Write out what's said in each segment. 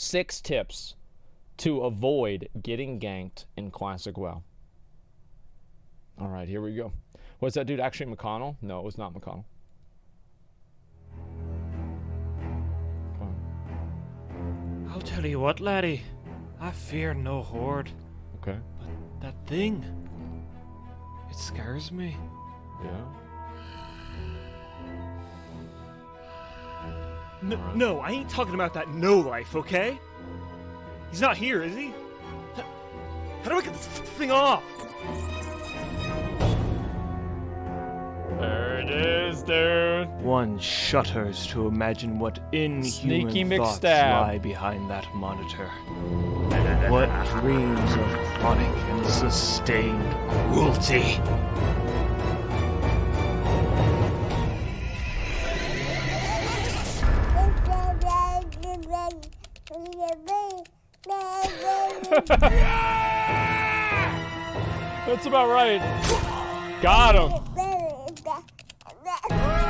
6 tips to avoid getting ganked in Classic WoW. All right, here we go. Was that dude actually McConnell? No, it was not McConnell. I'll tell you what, laddie. I fear no horde. Okay. But that thing, it scares me. Yeah. No, I ain't talking about that no life, okay? He's not here, is he? How do I get this thing off? There it is, dude. One shudders to imagine what inhuman Sneaky thoughts McStab. lie behind that monitor. What dreams of chronic and sustained cruelty. That's about right. Got him.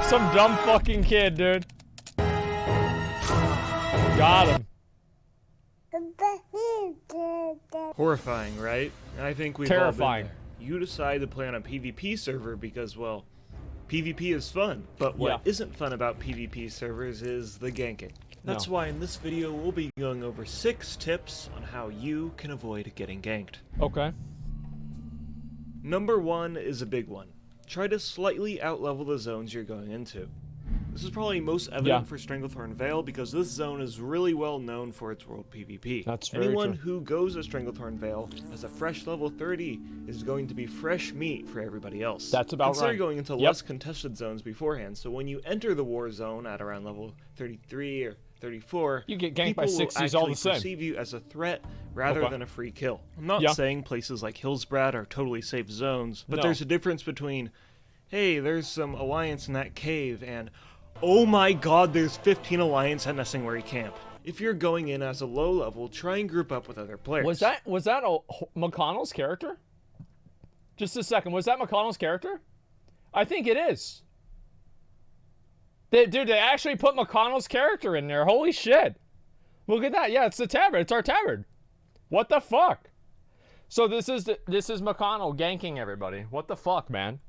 Some dumb fucking kid, dude. Got him. Horrifying, right? I think we've Terrifying. all been there. You decide to play on a PvP server because, well, PvP is fun. But what isn't fun about PvP servers is the ganking. That's why in this video we'll be going over 6 tips on how you can avoid getting ganked. Okay. Number 1 is a big one. Try to slightly outlevel the zones you're going into. This is probably most evident for Stranglethorn Vale because this zone is really well known for its world PvP. That's very Anyone true. who goes to Stranglethorn Vale as a fresh level 30 is going to be fresh meat for everybody else. That's about Consider right. going into less contested zones beforehand, so when you enter the war zone at around level 33 or 34, You get ganked by people will 60s all the actually same. perceive you as a threat rather than a free kill. I'm not Yeah. saying places like Hillsbrad are totally safe zones, but No. there's a difference between, hey, there's some Alliance in that cave, and oh my god, there's 15 Alliance at Nessingwary Camp. If you're going in as a low level, try and group up with other players. Was that McConnell's character? Just a second. Was that McConnell's character? I think it is. Dude, they actually put McConnell's character in there. Holy shit. Look at that. Yeah, it's the tabard. It's our tabard. What the fuck? So this is McConnell ganking everybody. What the fuck, man?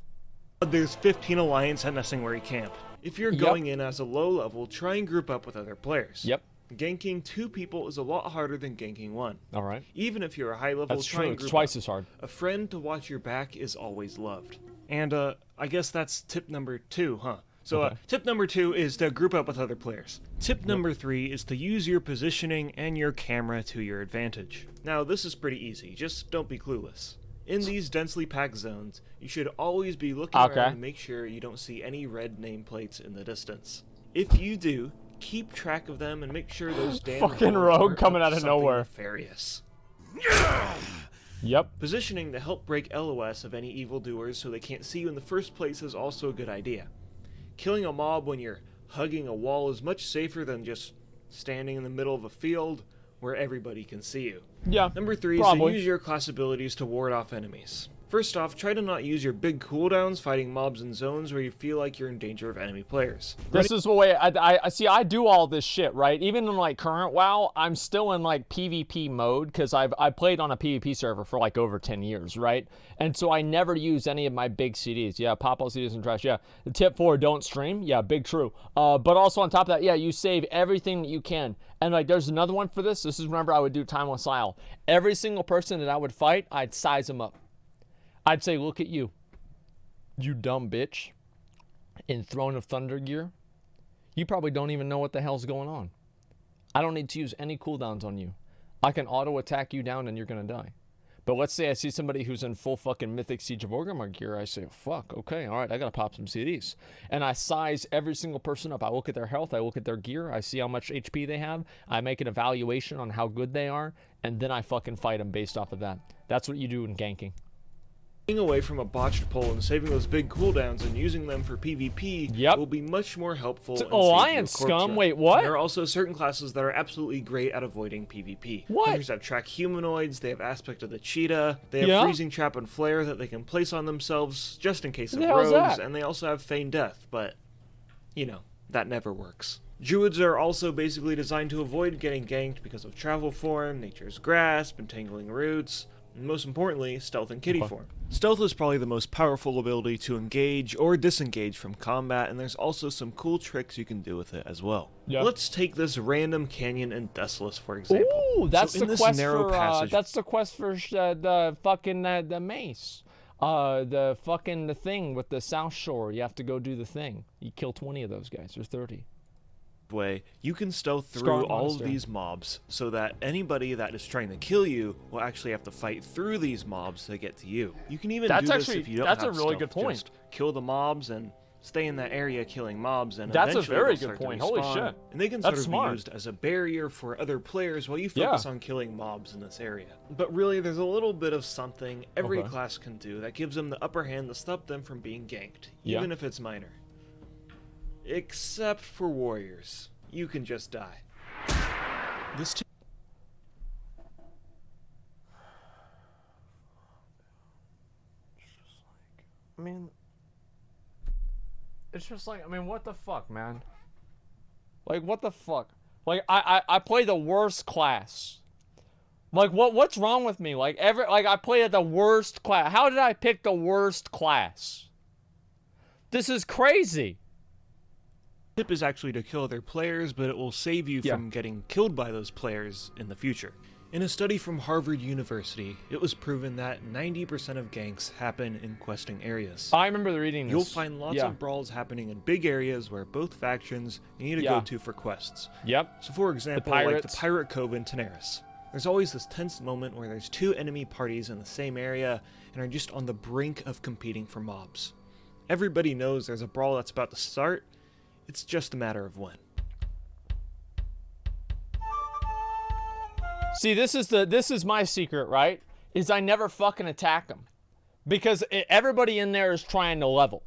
There's 15 Alliance at Nessingwary Camp. If you're going in as a low level, try and group up with other players. Yep. Ganking 2 people is a lot harder than ganking 1. All right. Even if you're a high level, That's try true. and It's group twice up. as hard. A friend to watch your back is always loved. And I guess that's tip number 2, huh? So tip number 2 is to group up with other players. Tip number 3 is to use your positioning and your camera to your advantage. Now this is pretty easy, just don't be clueless. In these densely packed zones, you should always be looking around and make sure you don't see any red nameplates in the distance. If you do, keep track of them and make sure those damn Fucking horns rogue aren't coming up out of to something nowhere. Nefarious. Yep. Positioning to help break LOS of any evildoers so they can't see you in the first place is also a good idea. Killing a mob when you're hugging a wall is much safer than just standing in the middle of a field where everybody can see you. Yeah. Number 3 is to use your class abilities to ward off enemies. First off, try to not use your big cooldowns fighting mobs in zones where you feel like you're in danger of enemy players. This is the way I see. I do all this shit, right? Even in like current WoW, I'm still in like PvP mode because I played on a PvP server for like over 10 years, right? And so I never use any of my big CDs. Yeah, pop all CDs and trash. Yeah. Tip 4: don't stream. Yeah, big true. But also on top of that, yeah, you save everything that you can. And like, there's another one for this. This is whenever I would do Time with Sile. Every single person that I would fight, I'd size them up. I'd say, look at you, you dumb bitch, in Throne of Thunder gear. You probably don't even know what the hell's going on. I don't need to use any cooldowns on you. I can auto attack you down and you're gonna die. But let's say I see somebody who's in full fucking Mythic Siege of Orgrimmar gear. I say, fuck, okay, all right, I gotta pop some CDs. And I size every single person up. I look at their health, I look at their gear, I see how much HP they have, I make an evaluation on how good they are, and then I fucking fight them based off of that. That's what you do in ganking. Getting away from a botched pull and saving those big cooldowns and using them for PvP will be much more helpful. Alliance scum? Wait, what? There are also certain classes that are absolutely great at avoiding PvP. What? Hunters have track humanoids, they have aspect of the cheetah, they have freezing trap and flare that they can place on themselves just in case of rogues, and they also have feign death, but, you know, that never works. Druids are also basically designed to avoid getting ganked because of travel form, nature's grasp, entangling roots, and most importantly, stealth and kitty form. Stealth is probably the most powerful ability to engage or disengage from combat, and there's also some cool tricks you can do with it as well. Yeah. Let's take this random canyon in Desolus, for example. Ooh, that's So in the this quest narrow for passage, that's the quest for the fucking the mace. The fucking the thing with the South Shore. You have to go do the thing. You kill 20 of those guys. There's 30. way, you can stealth through Scarlet all monster. of these mobs so that anybody that is trying to kill you will actually have to fight through these mobs to get to you. You can even That's do actually- this if you don't that's a have really stealth. good point. Just kill the mobs and stay in that area killing mobs, and That's a eventually very they'll good start to point. Holy respawn, shit. And they can That's sort of smart. be used as a barrier for other players while you focus on killing mobs in this area. But really, there's a little bit of something every Okay. class can do that gives them the upper hand to stop them from being ganked, Yeah. even if it's minor. Except for warriors. You can just die. This I mean, it's just like, I mean, what the fuck, man? Like, what the fuck? Like, I play the worst class. Like, what's wrong with me? Like, I play at the worst class. How did I pick the worst class? This is crazy. tip is actually to kill other players, but it will save you Yeah. from getting killed by those players in the future. In a study from Harvard University, it was proven that 90% of ganks happen in questing areas. I remember reading this. You'll find lots of brawls happening in big areas where both factions you need to go to for quests. Yep. So for example, like the pirates. Pirate Cove in Tenaris. There's always this tense moment where there's two enemy parties in the same area and are just on the brink of competing for mobs. Everybody knows there's a brawl that's about to start, it's just a matter of when. See, this is my secret, right? Is I never fucking attack them. Because everybody in there is trying to level.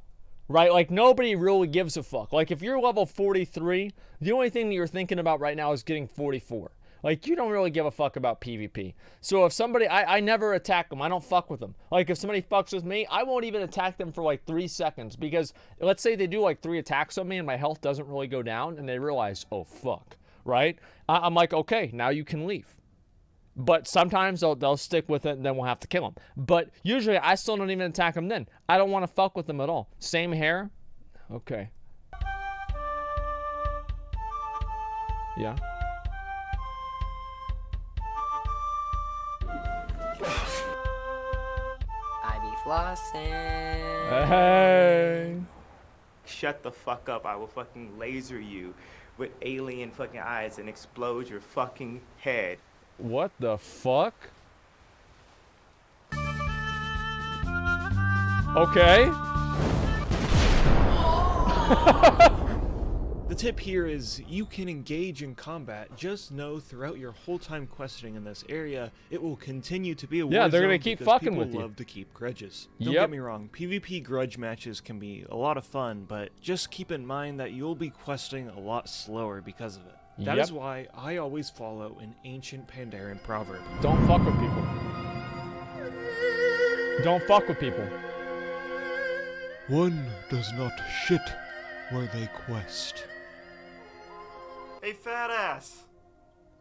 Right? Like, nobody really gives a fuck. Like, if you're level 43, the only thing that you're thinking about right now is getting 44. Like, you don't really give a fuck about PvP. So if somebody, I never attack them. I don't fuck with them. Like, if somebody fucks with me, I won't even attack them for like 3 seconds. Because let's say they do like 3 attacks on me and my health doesn't really go down and they realize, oh fuck. Right? I'm like, okay, now you can leave. But sometimes they'll stick with it and then we'll have to kill them. But usually I still don't even attack them then. I don't want to fuck with them at all. Same hair? Okay. Yeah. I be flossing. Hey. Shut the fuck up. I will fucking laser you with alien fucking eyes and explode your fucking head. What the fuck? Okay. The tip here is you can engage in combat, just know throughout your whole time questing in this area, it will continue to be a war Yeah, they're gonna zone keep because fucking people with you. love to keep grudges. Don't Yep. get me wrong, PvP grudge matches can be a lot of fun, but just keep in mind that you'll be questing a lot slower because of it. That is Yep. why I always follow an ancient Pandaren proverb. Don't fuck with people. Don't fuck with people. One does not shit where they quest. Hey, fat ass.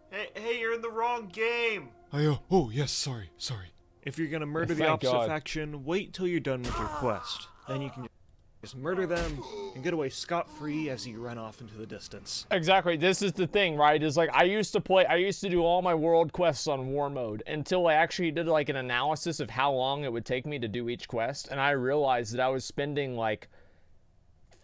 Hey, you're in the wrong game. Oh, yes, sorry. If you're gonna murder the thank opposite God. faction, wait till you're done with your quest. Then you can just murder them and get away scot-free as you run off into the distance. Exactly. This is the thing, right? Is like I used to do all my world quests on war mode until I actually did like an analysis of how long it would take me to do each quest, and I realized that I was spending like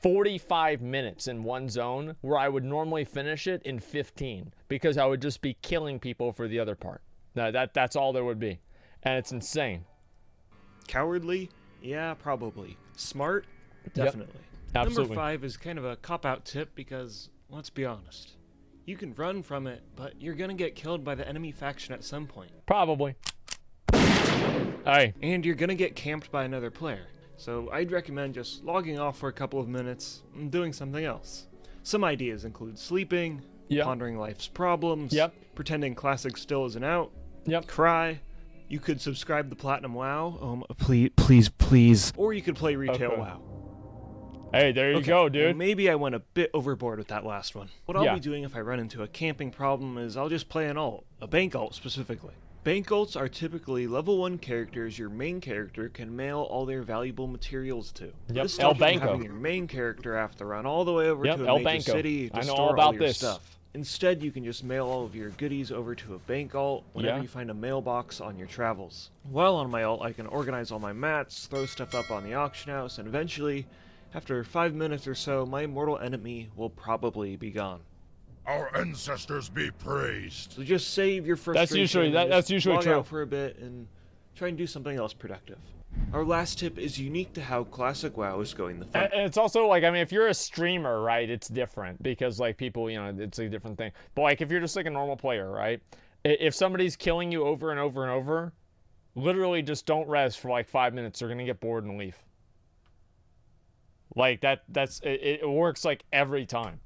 45 minutes in one zone where I would normally finish it in 15 because I would just be killing people for the other part. No, that's all there would be. And it's insane. Cowardly? Yeah, probably. Smart? Definitely. Absolutely. Number 5 is kind of a cop-out tip because, let's be honest, you can run from it, but you're gonna get killed by the enemy faction at some point. Probably. Hey. And you're gonna get camped by another player. So I'd recommend just logging off for a couple of minutes and doing something else. Some ideas include sleeping, Yep. pondering life's problems, Yep. pretending classic still isn't out, Yep. cry. You could subscribe to Platinum WoW, please, or you could play retail Okay. WoW. Hey, there you go, dude. Well, maybe I went a bit overboard with that last one. What I'll Yeah. be doing if I run into a camping problem is I'll just play an ult, a bank ult specifically. Bank ults are typically level 1 characters your main character can mail all their valuable materials to. Yep, This El stops you from Banco. having your main character have to run all the way over Yep, to a El major Banco. city to I know store all about your this. stuff. Instead, you can just mail all of your goodies over to a bank ult whenever Yeah. you find a mailbox on your travels. While on my ult, I can organize all my mats, throw stuff up on the auction house, and eventually, after 5 minutes or so, my mortal enemy will probably be gone. Our ancestors be praised. So just save your frustration. usually- and that's just usually log true. out for a bit and try and do something else productive. Our last tip is unique to how Classic WoW is going the fight. And it's also like, I mean, if you're a streamer, right, it's different because like people, you know, it's a different thing. But like if you're just like a normal player, right, if somebody's killing you over and over and over, literally just don't res for like 5 minutes. They're gonna get bored and leave. Like it works like every time.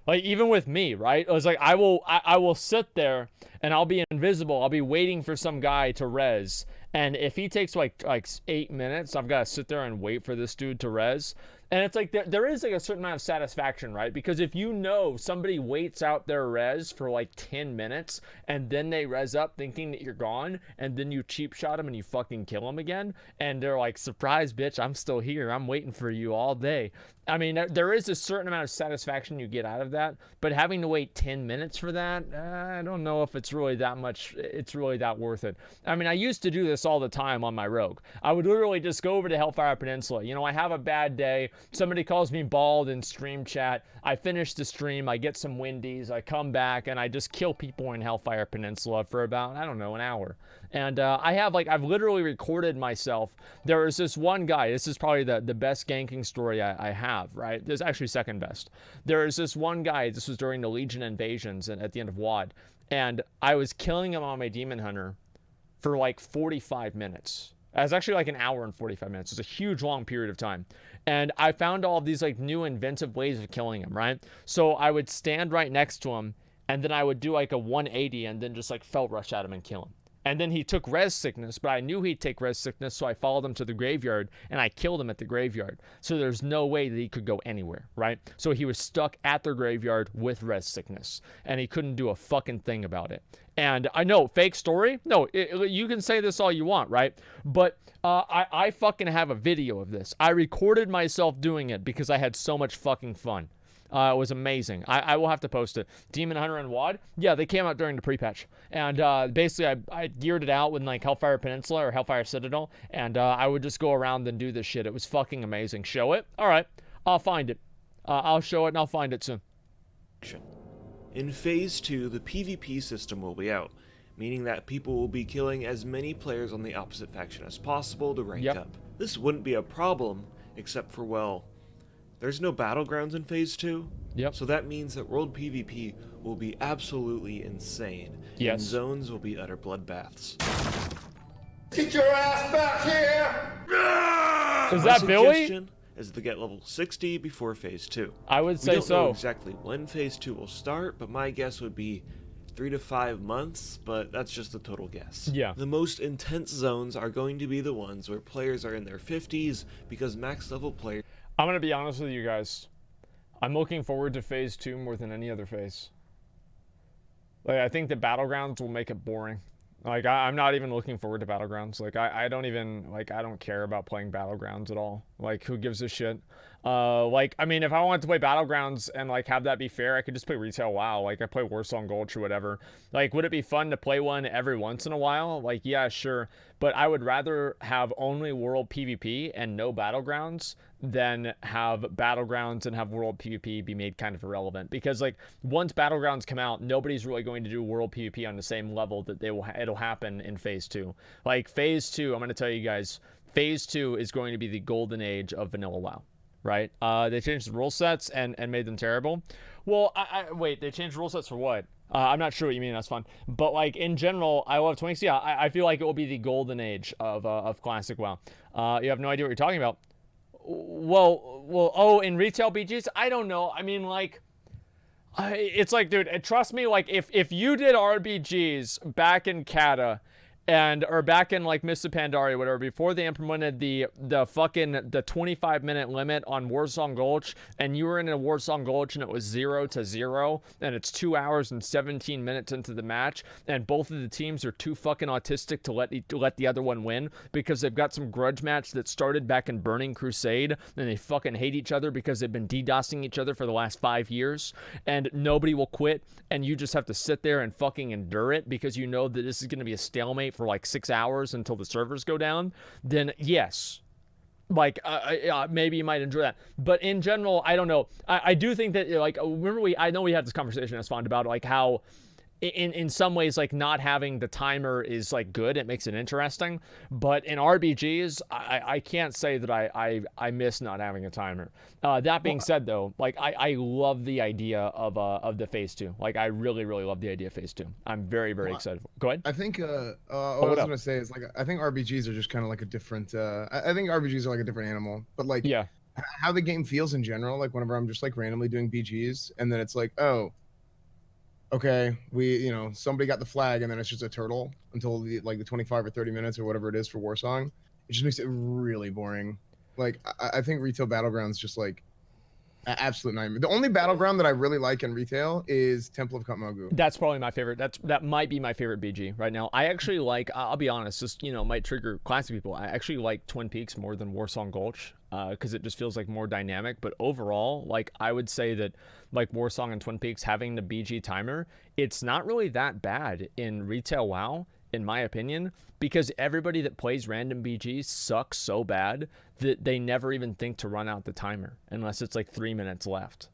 Like even with me, right? It was like I will sit there and I'll be invisible. I'll be waiting for some guy to res. And if he takes like 8 minutes, I've got to sit there and wait for this dude to res. And it's like there is like a certain amount of satisfaction, right? Because if you know somebody waits out their res for like 10 minutes and then they res up thinking that you're gone and then you cheap shot them and you fucking kill them again and they're like, surprise, bitch, I'm still here. I'm waiting for you all day. I mean, there is a certain amount of satisfaction you get out of that, but having to wait 10 minutes for that, I don't know if it's really that much, it's really that worth it. I mean, I used to do this all the time on my rogue. I would literally just go over to Hellfire Peninsula. You know, I have a bad day. Somebody calls me bald in stream chat. I finish the stream. I get some windies. I come back and I just kill people in Hellfire Peninsula for about, I don't know, an hour. And I've literally recorded myself. There was this one guy. This is probably the best ganking story I have, right? There's actually second best. There is this one guy. This was during the Legion invasions and at the end of WoD. And I was killing him on my Demon Hunter for like 45 minutes. It was actually like an hour and 45 minutes. It's a huge long period of time. And I found all of these like new inventive ways of killing him, right? So I would stand right next to him and then I would do like a 180 and then just like felt rush at him and kill him. And then he took res sickness, but I knew he'd take res sickness, so I followed him to the graveyard, and I killed him at the graveyard. So there's no way that he could go anywhere, right? So he was stuck at the graveyard with res sickness, and he couldn't do a fucking thing about it. And I know, fake story? No, you can say this all you want, right? But I fucking have a video of this. I recorded myself doing it because I had so much fucking fun. It was amazing. I will have to post it. Demon Hunter and WoD, yeah, they came out during the pre-patch. And basically, I geared it out with like Hellfire Peninsula or Hellfire Citadel, and I would just go around and do this shit. It was fucking amazing. Show it? All right, I'll find it. I'll show it and I'll find it soon. In Phase 2, the PvP system will be out, meaning that people will be killing as many players on the opposite faction as possible to rank up. This wouldn't be a problem, except for, well, there's no battlegrounds in Phase 2, so that means that World PvP will be absolutely insane, and zones will be utter bloodbaths. Get your ass back here! Is that Billy? Is to get level 60 before Phase 2. I would say we don't know so. exactly when Phase 2 will start, but my guess would be 3 to 5 months, but that's just a total guess. Yeah. The most intense zones are going to be the ones where players are in their 50s, because max level players... I'm going to be honest with you guys. I'm looking forward to Phase 2 more than any other phase. Like, I think the Battlegrounds will make it boring. Like, I'm not even looking forward to Battlegrounds. Like, I don't even, like, I don't care about playing Battlegrounds at all. Like, who gives a shit? Like, I mean, if I wanted to play Battlegrounds and, like, have that be fair, I could just play Retail WoW. Like, I play Warsong Gulch or whatever. Like, would it be fun to play one every once in a while? Like, yeah, sure. But I would rather have only World PvP and no Battlegrounds than have Battlegrounds and have World PvP be made kind of irrelevant. Because, like, once Battlegrounds come out, nobody's really going to do World PvP on the same level that it'll happen in Phase 2. Like, Phase 2, I'm going to tell you guys, Phase 2 is going to be the golden age of vanilla WoW. Right? They changed the rule sets and made them terrible. Well, wait, they changed rule sets for what? I'm not sure what you mean. That's fun. But, like, in general, I love Twinks. Yeah, I feel like it will be the golden age of classic WoW. You have no idea what you're talking about. Well, in retail BGs? I don't know. I mean, like, it's like, dude, trust me, like, if you did RBGs back in Kata or back in like Mists of Pandaria, whatever, before they implemented the 25-minute limit on Warsong Gulch, and you were in a Warsong Gulch and it was 0-0, and it's 2 hours and 17 minutes into the match, and both of the teams are too fucking autistic to let the other one win because they've got some grudge match that started back in Burning Crusade, and they fucking hate each other because they've been DDoSing each other for the last 5 years, and nobody will quit, and you just have to sit there and fucking endure it because you know that this is going to be a stalemate for like 6 hours until the servers go down, then yes, like maybe you might enjoy that. But in general, I don't know. I do think that, like, remember I know we had this conversation as fun about like how in some ways, like, not having the timer is like good. It makes it interesting. But in RBGs, I can't say that I miss not having a timer. That being said, though, like, I love the idea of the phase 2. Like, I really, really love the idea of phase 2. I'm very, very excited. Go ahead. I think what I was gonna say is, like, I think RBGs are just kind of like a different. I think RBGs are like a different animal. But like, yeah, how the game feels in general. Like, whenever I'm just like randomly doing BGs, and then it's like, oh, okay, somebody got the flag, and then it's just a turtle until the 25 or 30 minutes or whatever it is for Warsong. It just makes it really boring. Like, I think retail battlegrounds just like an absolute nightmare. The only battleground that I really like in retail is Temple of Katmogu. That's probably my favorite. That might be my favorite BG right now. I actually like, I'll be honest, this might trigger classic people. I actually like Twin Peaks more than Warsong Gulch because it just feels like more dynamic. But overall, like, I would say that like Warsong and Twin Peaks having the BG timer, it's not really that bad in retail WoW, in my opinion, because everybody that plays random BGs sucks so bad that they never even think to run out the timer unless it's like 3 minutes left.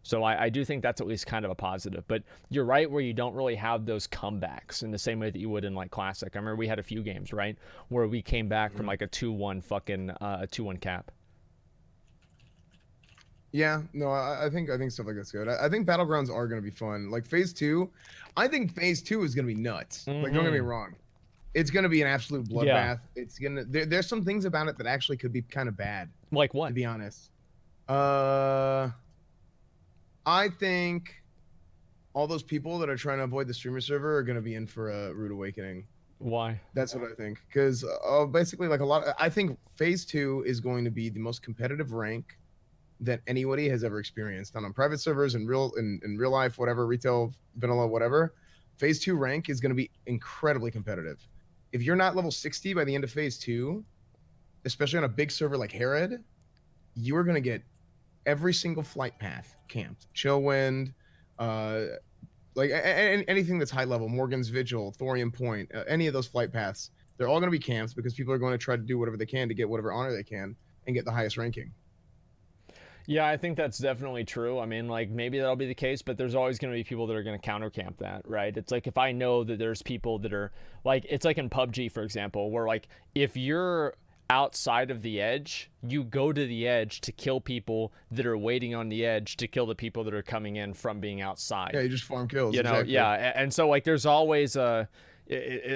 So I do think that's at least kind of a positive. But you're right, where you don't really have those comebacks in the same way that you would in like Classic. I remember we had a few games, right, where we came back from like a 2-1 fucking a 2-1 cap. Yeah, no, I think stuff like that's good. I think battlegrounds are gonna be fun. Like phase 2, I think phase 2 is gonna be nuts. Mm-hmm. Like, don't get me wrong, it's gonna be an absolute bloodbath. Yeah. It's gonna there's some things about it that actually could be kind of bad. Like what? To be honest, I think all those people that are trying to avoid the streamer server are gonna be in for a rude awakening. Why? That's what I think. Because basically, like, I think phase 2 is going to be the most competitive rank that anybody has ever experienced on private servers in real life, whatever, retail, vanilla, whatever. Phase 2 rank is going to be incredibly competitive. If you're not level 60 by the end of phase 2, especially on a big server like Herod, you are going to get every single flight path camped. Chillwind, like anything that's high level, Morgan's Vigil, Thorium Point, any of those flight paths, they're all going to be camped because people are going to try to do whatever they can to get whatever honor they can and get the highest ranking. Yeah, I think that's definitely true. I mean, like, maybe that'll be the case, but there's always going to be people that are going to counter camp that, right? It's like, if I know that there's people that are like, it's like in PUBG, for example, where like, if you're outside of the edge, you go to the edge to kill people that are waiting on the edge to kill the people that are coming in from being outside. Yeah, you just farm kills. Exactly. Yeah. And so like, there's always I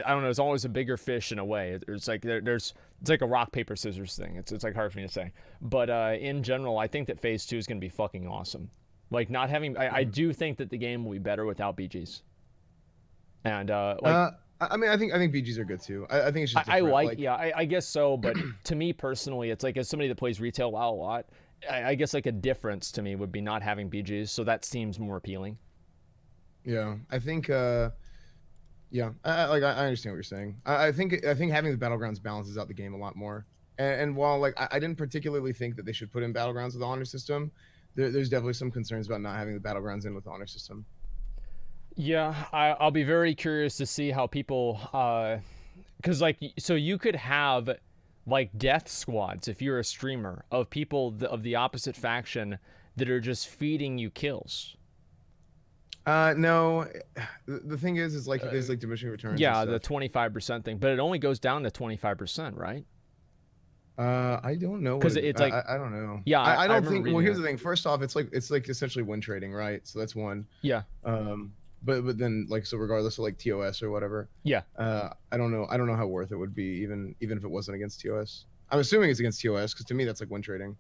don't know, there's always a bigger fish in a way. It's like it's like a rock, paper, scissors thing. It's like hard for me to say. But in general, I think that phase 2 is going to be fucking awesome. Like, not having, I do think that the game will be better without BGs. And I mean, I think BGs are good too. I think it's just I guess so. But to me personally, it's like, as somebody that plays retail WoW a lot, I guess like a difference to me would be not having BGs. So that seems more appealing. Yeah, I think. Yeah, I understand what you're saying. I think having the battlegrounds balances out the game a lot more. And while like I didn't particularly think that they should put in battlegrounds with the honor system, there's definitely some concerns about not having the battlegrounds in with the honor system. Yeah, I'll be very curious to see how people, because like, so you could have like death squads if you're a streamer of people of the opposite faction that are just feeding you kills. No, the thing is like there's like diminishing returns. Yeah, the 25% thing, but it only goes down to 25%, right? I don't know. Because it's like I don't know. Yeah, I don't think. Well, here's the thing. First off, it's like essentially win trading, right? So that's one. Yeah. But then like, so regardless of like TOS or whatever. Yeah. I don't know how worth it would be even if it wasn't against TOS. I'm assuming it's against TOS because to me that's like win trading.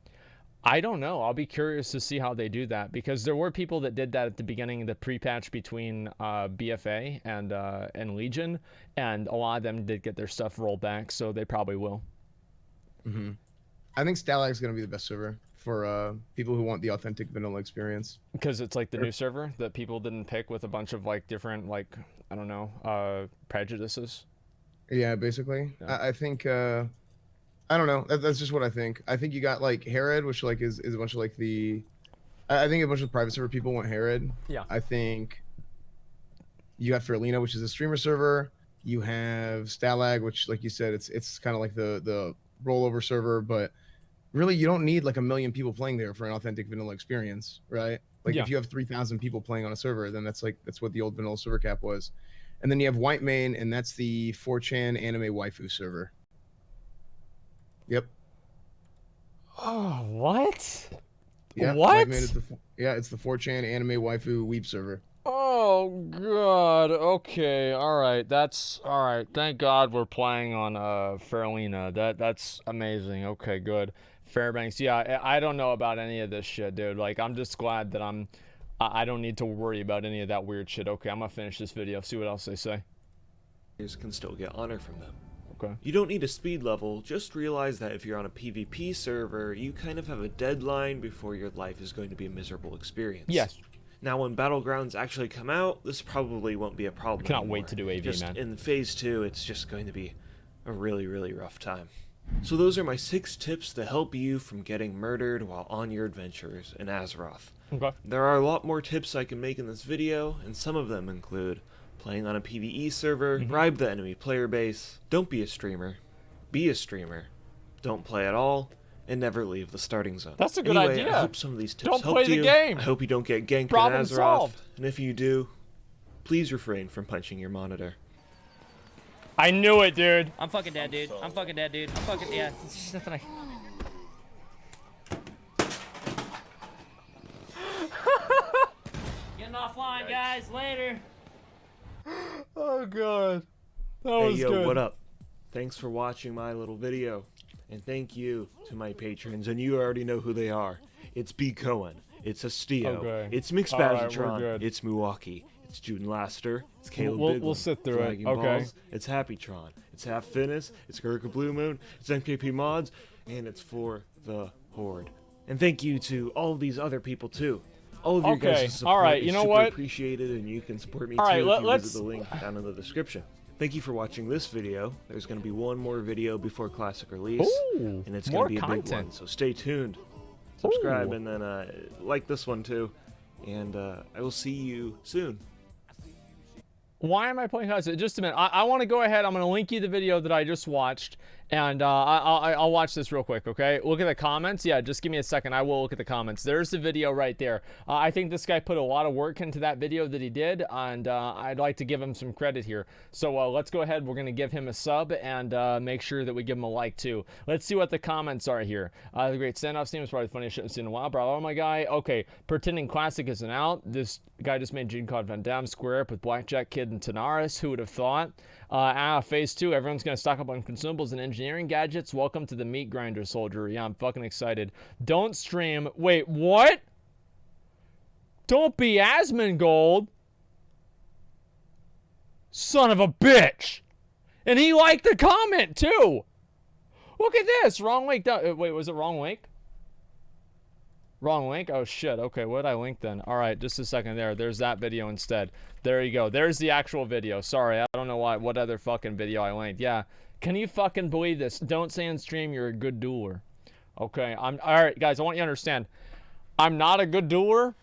I don't know. I'll be curious to see how they do that, because there were people that did that at the beginning of the pre-patch between BFA and Legion, and a lot of them did get their stuff rolled back, so they probably will. I think Stalag is going to be the best server for people who want the authentic vanilla experience. Because it's like the new server that people didn't pick with a bunch of like different, like, I don't know, prejudices. Yeah, basically. Yeah. I think I don't know. That's just what I think. I think you got like Herod, which like is a bunch of like the. I think a bunch of private server people want Herod. Yeah. I think you got Fairlina, which is a streamer server. You have Stalag, which, like you said, it's kind of like the rollover server, but really you don't need like 1 million people playing there for an authentic vanilla experience, right? Like Yeah. if you have 3,000 people playing on a server, then that's what the old vanilla server cap was. And then you have White Main, and that's the 4chan anime waifu server. Yep. Oh, what? Yeah. What? White Main is it's the 4chan anime waifu weeb server. Oh god. Okay. All right. That's all right. Thank God we're playing on Fairlina. That's amazing. Okay, good. Fairbanks. Yeah, I don't know about any of this shit, dude. Like, I'm just glad that I don't need to worry about any of that weird shit. Okay, I'm gonna finish this video. See what else they say. Can still get honor from them. Okay. You don't need a speed level, just realize that if you're on a PvP server, you kind of have a deadline before your life is going to be a miserable experience. Yes. Now when Battlegrounds actually come out, this probably won't be a problem Cannot anymore. wait to do AV, just man. In Phase 2, it's just going to be a really, really rough time. So those are my 6 tips to help you from getting murdered while on your adventures in Azeroth. Okay. There are a lot more tips I can make in this video, and some of them include playing on a PvE server, bribe the enemy player base, don't be a streamer, be a streamer, don't play at all, and never leave the starting zone. That's a good Anyway, idea. I hope some of these tips Don't helped play the you. game. I hope you don't get ganked Problem in Azeroth, solved. and if you do, please refrain from punching your monitor. I knew it, dude. I'm fucking dead, dude. I'm fucking dead, dude. I'm fucking, yeah. It's just nothing I... Getting offline, guys. Later. Oh god. That Hey was yo, good. what up? Thanks for watching my little video. And thank you to my patrons, and you already know who they are. It's B. Cohen, it's Astio, Okay. it's All right, we're Mixpazitron, good. it's Milwaukee, it's Juden Laster, it's Caleb We'll Bigland, sit through it, Flagging okay. Balls, it's Happytron, it's Half Finis, it's Gurka Blue Moon, it's MKP Mods, and it's For the Horde. And thank you to all of these other people too. All of your Okay, guys' support all right, is you know super what? appreciated, and you can support me All too right, if you let's- visit the link down in the description. Thank you for watching this video. There's going to be one more video before classic release, Ooh, and it's more going to be a big content. one. So stay tuned, subscribe, Ooh. and then like this one too. And I will see you soon. Why am I playing Hudson? Just a minute. I want to go ahead. I'm going to link you the video that I just watched, and I'll watch this real quick, okay? Look at the comments. Yeah, just give me a second. I will look at the comments. There's the video right there. I think this guy put a lot of work into that video that he did, and I'd like to give him some credit here. So let's go ahead. We're going to give him a sub and make sure that we give him a like, too. Let's see what the comments are here. The great standoff team is probably the funniest shit I've seen in a while. Bravo, my guy. Okay, pretending Classic isn't out. This guy just made Jean-Claude Van Damme square up with Blackjack Kid and Tanaris. Who would have thought? Phase 2, everyone's going to stock up on consumables and engineering gadgets. Welcome to the meat grinder, soldier. Yeah, I'm fucking excited. Don't stream. Wait, what? Don't be Asmongold. Son of a bitch. And he liked the comment, too. Look at this. Wrong link. Wait, was it wrong link? Wrong link? Oh, shit. Okay, what did I link then? All right, just a second there. There's that video instead. There you go. There's the actual video. Sorry, I don't know what other fucking video I linked. Yeah. Can you fucking believe this? Don't say on stream you're a good dueler. Okay, all right, guys, I want you to understand. I'm not a good dueler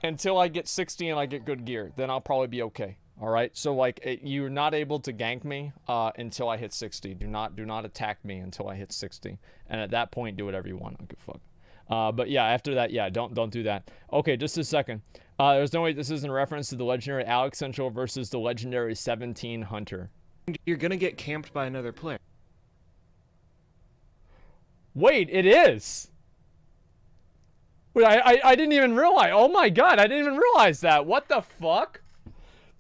until I get 60 and I get good gear. Then I'll probably be okay. All right, so like you're not able to gank me until I hit 60. Do not attack me until I hit 60. And at that point, do whatever you want. I don't give a fuck. But yeah, after that, yeah, don't do that. Okay, just a second. There's no way this isn't a reference to the legendary Alex Central versus the legendary 17 Hunter. You're going to get camped by another player. Wait, it is. Wait, I didn't even realize. Oh my god, I didn't even realize that. What the fuck?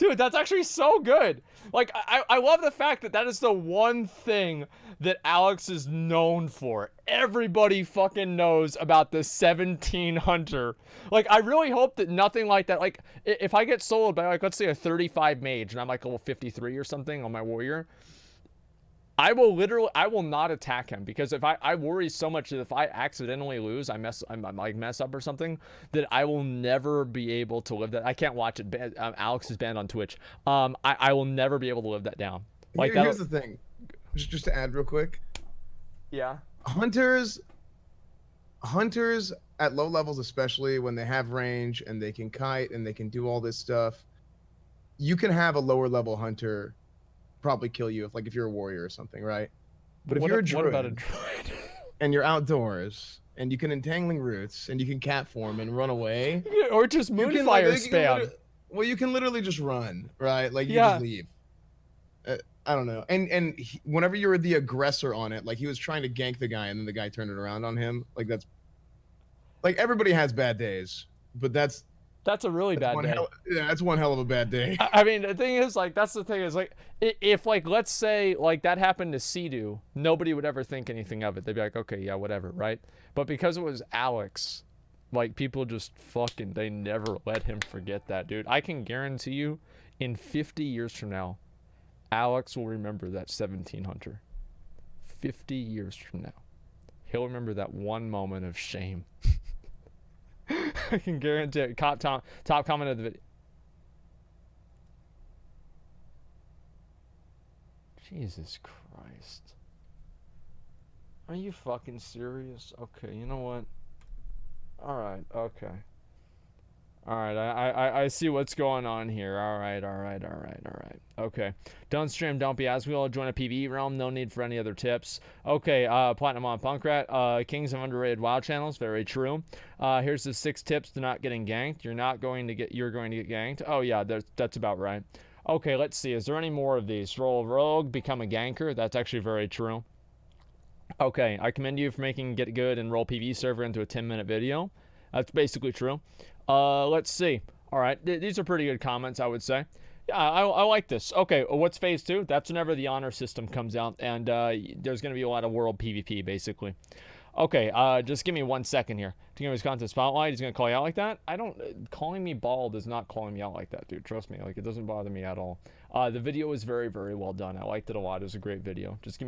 Dude, that's actually so good. Like, I love the fact that that is the one thing that Alex is known for. Everybody fucking knows about the 17 Hunter. Like, I really hope that nothing like that, like, if I get soloed by, like, let's say a 35 mage, and I'm like level 53 or something on my warrior, I will not attack him, because if I worry so much that if I accidentally lose, I mess up or something, that I will never be able to live that. I can't watch it. Alex is banned on Twitch. I will never be able to live that down. Like, Here's the thing, just to add real quick. Yeah. Hunters at low levels, especially when they have range and they can kite and they can do all this stuff, you can have a lower level hunter probably kill you if you're a warrior or something, right? But if you're a druid, what about a druid? And you're outdoors and you can entangling roots and you can cat form and run away, or just moonfire spam. You can literally just run, right? Like, you Yeah. just leave. I don't know. And whenever you're the aggressor on it, like, he was trying to gank the guy and then the guy turned it around on him. Like, that's like, everybody has bad days, but that's a really bad day. That's one hell of a bad day. I mean, the thing is, like, that's the thing is, like, if, like, let's say, like, that happened to Sea-Doo, nobody would ever think anything of it. They'd be like, okay, yeah, whatever, right? But because it was Alex, like, people just fucking, they never let him forget that, dude. I can guarantee you, in 50 years from now, Alex will remember that 17 Hunter. 50 years from now. He'll remember that one moment of shame. I can guarantee it. Top comment of the video. Jesus Christ. Are you fucking serious? Okay, you know what? Alright, okay. Alright, I see what's going on here. Alright. Okay. Don't stream, don't be as we all join a PvE realm. No need for any other tips. Okay, Platinum on Punkrat. Kings of underrated WoW channels. Very true. Here's the 6 tips to not getting ganked. You're going to get ganked. Oh yeah, that's about right. Okay, let's see. Is there any more of these? Roll rogue, become a ganker. That's actually very true. Okay, I commend you for making Get Good and Roll PvE server into a 10-minute video. That's basically true. Let's see. All right, these are pretty good comments, I would say. Yeah, I like this. Okay, what's phase 2? That's whenever the honor system comes out, and there's going to be a lot of world PvP, basically. Okay, just give me 1 second here. To give his content spotlight, he's going to call you out like that? Calling me bald is not calling me out like that, dude. Trust me, like, it doesn't bother me at all. The video was very, very well done. I liked it a lot. It was a great video. Just give me